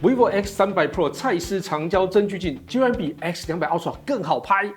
vivo X300 Pro 蔡司长焦真距镜居然比 X200 Ultra 更好拍。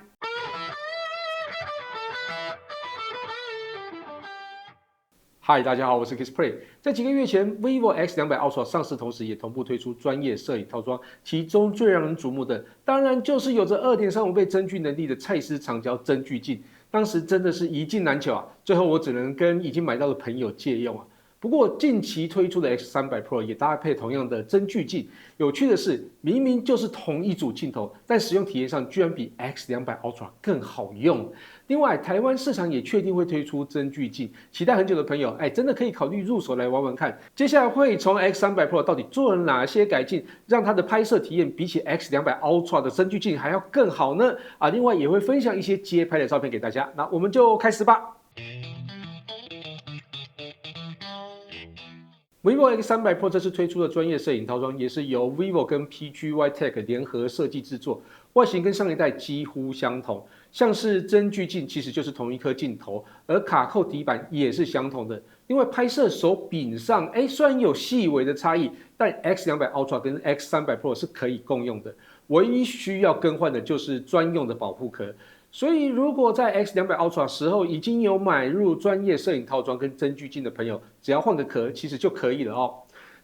嗨，大家好，我是 Kissplay。在几个月前 ，vivo X200 Ultra 上市，同时也同步推出专业摄影套装。其中最让人瞩目的，当然就是有着2.35倍真距能力的蔡司长焦真距镜。当时真的是一镜难求啊！最后我只能跟已经买到的朋友借用啊。不过近期推出的 X300 Pro 也搭配同样的真距镜。有趣的是，明明就是同一组镜头，但使用体验上居然比 X200 Ultra 更好用。另外，台湾市场也确定会推出真距镜，期待很久的朋友，真的可以考虑入手来玩玩看。接下来会从 X300 Pro 到底做了哪些改进，让它的拍摄体验比起 X200 Ultra 的真距镜还要更好呢？另外也会分享一些街拍的照片给大家。那我们就开始吧。vivo X300 Pro 这次推出的专业摄影套装，也是由 vivo 跟 PGY Tech 联合设计制作，外形跟上一代几乎相同。像是真距镜其实就是同一颗镜头，而卡扣底板也是相同的。另外拍摄手柄上，虽然有细微的差异，但 X200 Ultra 跟 X300 Pro 是可以共用的，唯一需要更换的就是专用的保护壳。所以，如果在 X200 Ultra 时候已经有买入专业摄影套装跟真距镜的朋友，只要换个壳，其实就可以了哦。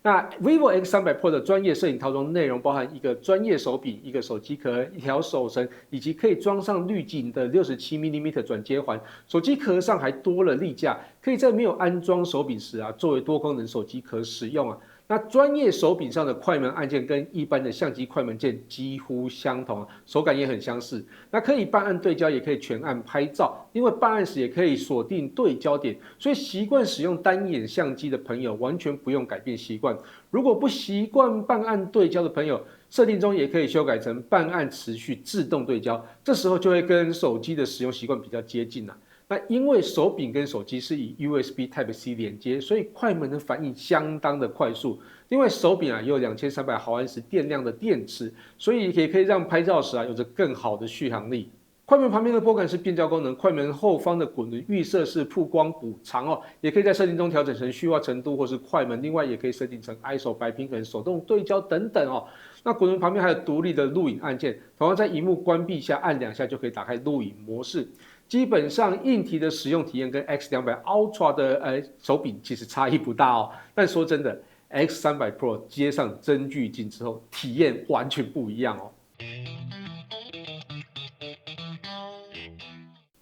那 vivo X300 Pro 的专业摄影套装内容包含一个专业手柄、一个手机壳、一条手绳，以及可以装上滤镜的67mm 转接环。手机壳上还多了立架，可以在没有安装手柄时作为多功能手机壳使用啊。那专业手柄上的快门按键跟一般的相机快门键几乎相同，手感也很相似。那可以半按对焦，也可以全按拍照。另外半按时也可以锁定对焦点，所以习惯使用单眼相机的朋友完全不用改变习惯。如果不习惯半按对焦的朋友，设定中也可以修改成半按持续自动对焦，这时候就会跟手机的使用习惯比较接近了。那因为手柄跟手机是以 USB Type-C 连接，所以快门的反应相当的快速。另外手柄也有2300毫安时电量的电池，所以也可以让拍照时有着更好的续航力。快门旁边的拨杆是变焦功能，快门后方的滚轮预设是曝光补偿也可以在设定中调整成虚化程度或是快门，另外也可以设定成 ISO 白平衡、手动对焦等等那滚轮旁边还有独立的录影按键，同样在萤幕关闭下按2下就可以打开录影模式。基本上硬体的使用体验跟 X200 Ultra 的手柄其实差异不大但说真的 ，X300 Pro 接上真距镜之后，体验完全不一样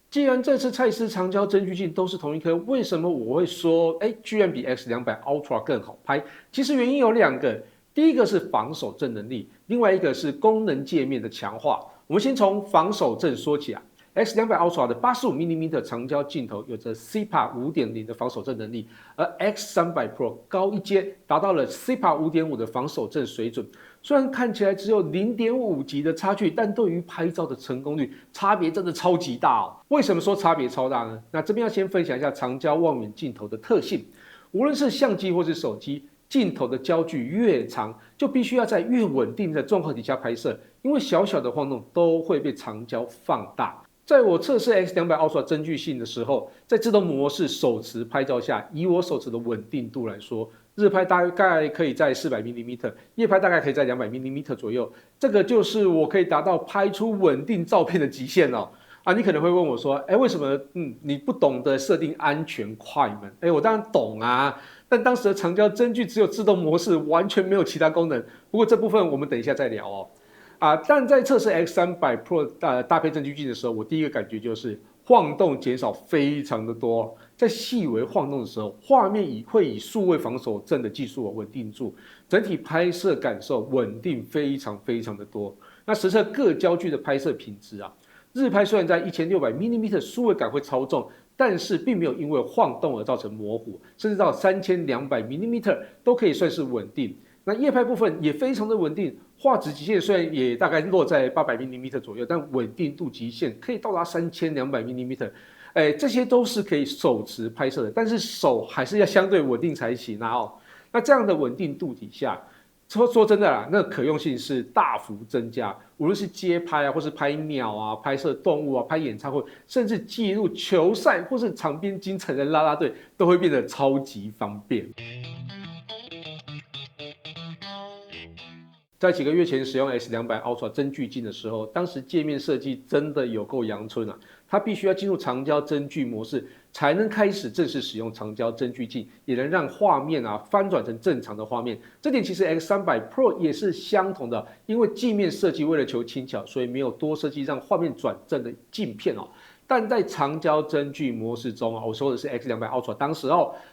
既然这次蔡司长焦真距镜都是同一颗，为什么我会说，居然比 X200 Ultra 更好拍？其实原因有2个，第一个是防手震能力，另外一个是功能界面的强化。我们先从防手震说起X200 Ultra 的 85mm 长焦镜头有着 CIPA 5.0 的防手震能力，而 X300 Pro 高一阶，达到了 CIPA 5.5 的防手震水准。虽然看起来只有 0.5 级的差距，但对于拍照的成功率差别真的超级大为什么说差别超大呢？那这边要先分享一下长焦望远镜头的特性，无论是相机或是手机，镜头的焦距越长，就必须要在越稳定的状况底下拍摄，因为小小的晃动都会被长焦放大。在我测试 X200 Ultra 真距性的时候，在自动模式手持拍照下，以我手持的稳定度来说，日拍大概可以在400mm， 夜拍大概可以在200mm 左右，这个就是我可以达到拍出稳定照片的极限你可能会问我说，为什么你不懂得设定安全快门？我当然懂但当时的长焦真距只有自动模式，完全没有其他功能。不过这部分我们等一下再聊但在测试 X300 Pro 搭配真距镜的时候，我第一个感觉就是晃动减少非常的多。在细微晃动的时候，画面会以数位防手震的技术稳定住，整体拍摄感受稳定非常非常的多。那实测各焦距的拍摄品质日拍虽然在 1600mm 数位感会超重，但是并没有因为晃动而造成模糊，甚至到 3200mm 都可以算是稳定。那夜拍部分也非常的稳定，画质极限虽然也大概落在 800mm 左右，但稳定度极限可以到达 3200mm，这些都是可以手持拍摄的，但是手还是要相对稳定才行那这样的稳定度底下，说真的那可用性是大幅增加，无论是街拍或是拍鸟拍摄动物拍演唱会，甚至记录球赛或是场边精彩的啦啦队，都会变得超级方便。在几个月前使用 S200 Ultra 真距镜的时候，当时界面设计真的有够阳春啊！它必须要进入长焦真距模式，才能开始正式使用长焦真距镜，也能让画面翻转成正常的画面。这点其实 X300 Pro 也是相同的，因为镜面设计为了求轻巧，所以没有多设计让画面转正的镜片哦。但在长焦真距模式中我说的是 X200 Ultra， 当时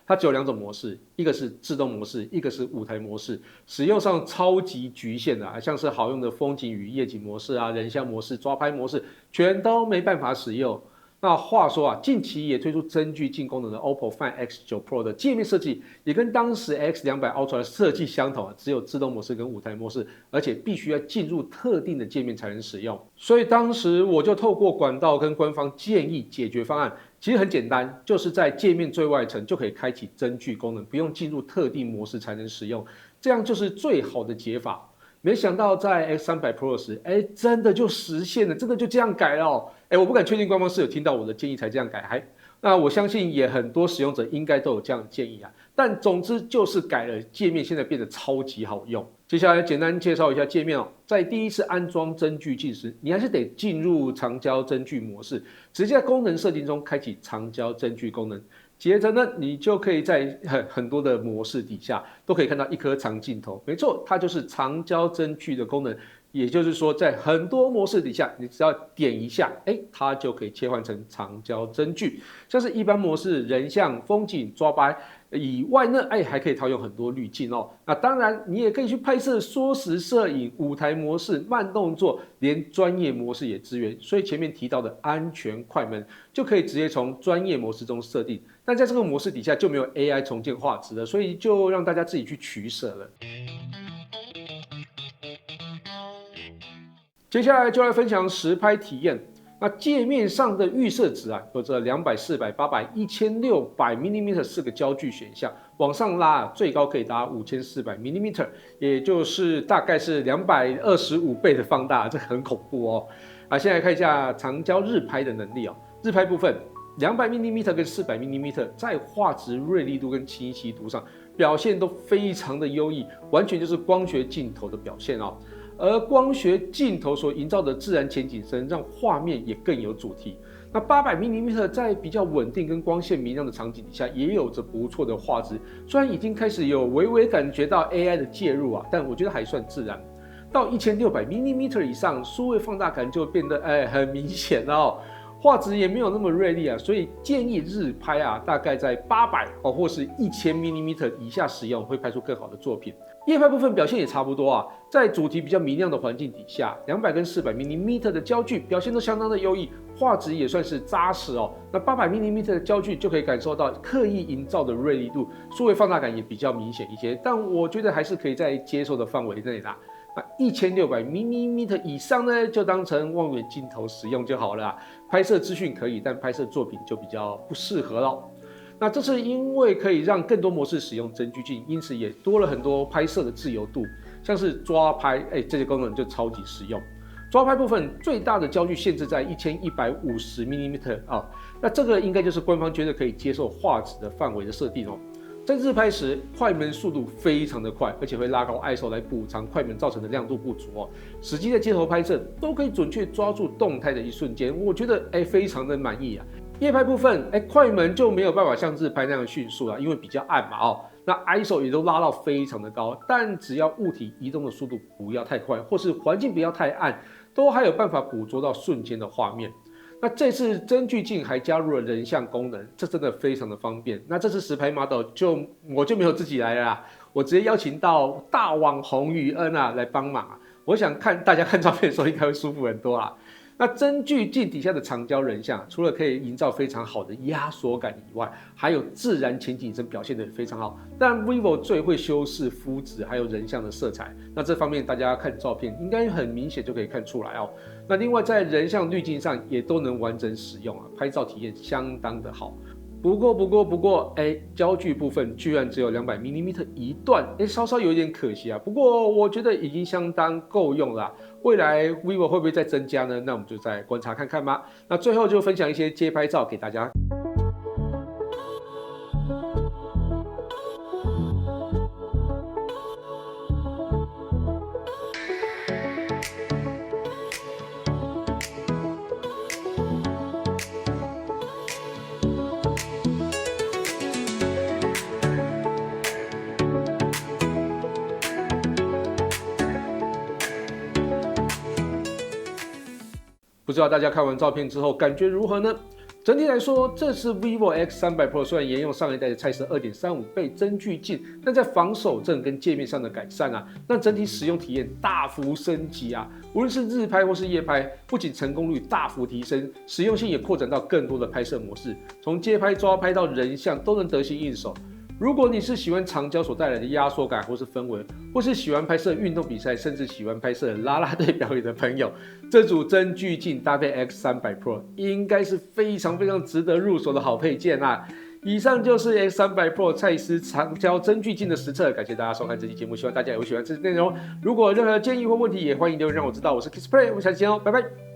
它只有2种模式，一个是自动模式，一个是舞台模式，使用上超级局限的像是好用的风景与夜景模式人像模式、抓拍模式，全都没办法使用。那话说近期也推出真距镜功能的 OPPO Find X9 Pro 的界面设计，也跟当时 X200 Ultra 的设计相同只有自动模式跟舞台模式，而且必须要进入特定的界面才能使用。所以当时我就透过管道跟官方建议解决方案，其实很简单，就是在界面最外层就可以开启真距功能，不用进入特定模式才能使用，这样就是最好的解法。没想到在 X300 Pro 时，真的就实现了，真的就这样改了我不敢确定官方是有听到我的建议才这样改，那我相信也很多使用者应该都有这样的建议但总之就是改了，界面现在变得超级好用。接下来简单介绍一下界面在第一次安装真距镜时，你还是得进入长焦真距模式，直接在功能设定中开启长焦真距功能。接着呢，你就可以在很多的模式底下都可以看到一颗长镜头，没错，它就是长焦真距的功能。也就是说，在很多模式底下，你只要点一下，它就可以切换成长焦真距，像是一般模式、人像、风景、抓拍以外呢，还可以套用很多滤镜那当然，你也可以去拍摄缩时摄影、舞台模式、慢动作，连专业模式也支援。所以前面提到的安全快门，就可以直接从专业模式中设定。但在这个模式底下就没有 AI 重建画质了，所以就让大家自己去取舍了。接下来就来分享实拍体验。那界面上的预设值有着200、400、800、1600mm 4个焦距选项，往上拉最高可以达5400mm， 也就是大概是225倍的放大，这很恐怖现在看一下长焦日拍的能力日拍部分200mm 跟400mm 在画质锐利度跟清晰度上表现都非常的优异，完全就是光学镜头的表现而光学镜头所营造的自然前景深，让画面也更有主题。那800mm 在比较稳定跟光线明亮的场景底下，也有着不错的画质。虽然已经开始有微微感觉到 AI 的介入但我觉得还算自然。到1600mm 以上，数位放大感就变得很明显了画质也没有那么锐利所以建议日拍大概在800或是1000mm 以下使用，会拍出更好的作品。夜拍部分表现也差不多在主题比较明亮的环境底下，200跟400mm 的焦距表现都相当的优异，画质也算是扎实那800mm 的焦距就可以感受到刻意营造的锐利度，数位放大感也比较明显一些，但我觉得还是可以在接受的范围内啦。1600mm 以上呢，就当成望远镜头使用就好了拍摄资讯可以，但拍摄作品就比较不适合了。那这是因为可以让更多模式使用真距镜，因此也多了很多拍摄的自由度，像是抓拍，这些功能就超级实用。抓拍部分最大的焦距限制在1150mm 那这个应该就是官方觉得可以接受画质的范围的设定在日拍时，快门速度非常的快，而且会拉高 ISO 来补偿快门造成的亮度不足实际在街头拍摄都可以准确抓住动态的一瞬间，我觉得非常的满意夜拍部分快门就没有办法像日拍那样迅速因为比较暗嘛那 ISO 也都拉到非常的高，但只要物体移动的速度不要太快，或是环境不要太暗，都还有办法捕捉到瞬间的画面。那这次真距镜还加入了人像功能，这真的非常的方便。那这次实拍 model 我就没有自己来了我直接邀请到大网红宇恩来帮忙我想大家看照片的时候应该会舒服很多那真距镜底下的长焦人像，除了可以营造非常好的压缩感以外，还有自然前景深表现得也非常好。但 vivo 最会修饰肤质还有人像的色彩，那这方面大家看照片应该很明显就可以看出来那另外在人像滤镜上也都能完整使用拍照体验相当的好。不过，焦距部分居然只有200mm 一段，稍稍有一点可惜不过我觉得已经相当够用了未来 vivo 会不会再增加呢？那我们就再观察看看吧。那最后就分享一些街拍照给大家。不知道大家看完照片之后感觉如何呢？整体来说，这次 vivo X300 Pro 虽然沿用上一代的蔡司2.35倍增距镜，但在防守阵跟界面上的改善让整体使用体验大幅升级无论是日拍或是夜拍，不仅成功率大幅提升，实用性也扩展到更多的拍摄模式，从街拍、抓拍到人像都能得心应手。如果你是喜欢长焦所带来的压缩感或是氛围，或是喜欢拍摄运动比赛，甚至喜欢拍摄啦啦队表演的朋友，这组增距镜搭配 X300 Pro 应该是非常值得入手的好配件以上就是 X300 Pro 蔡司长焦增距镜的实测，感谢大家收看这期节目，希望大家也会喜欢这期内容。如果有任何建议或问题，也欢迎留言让我知道。我是 Kissplay， 我们下期见拜拜。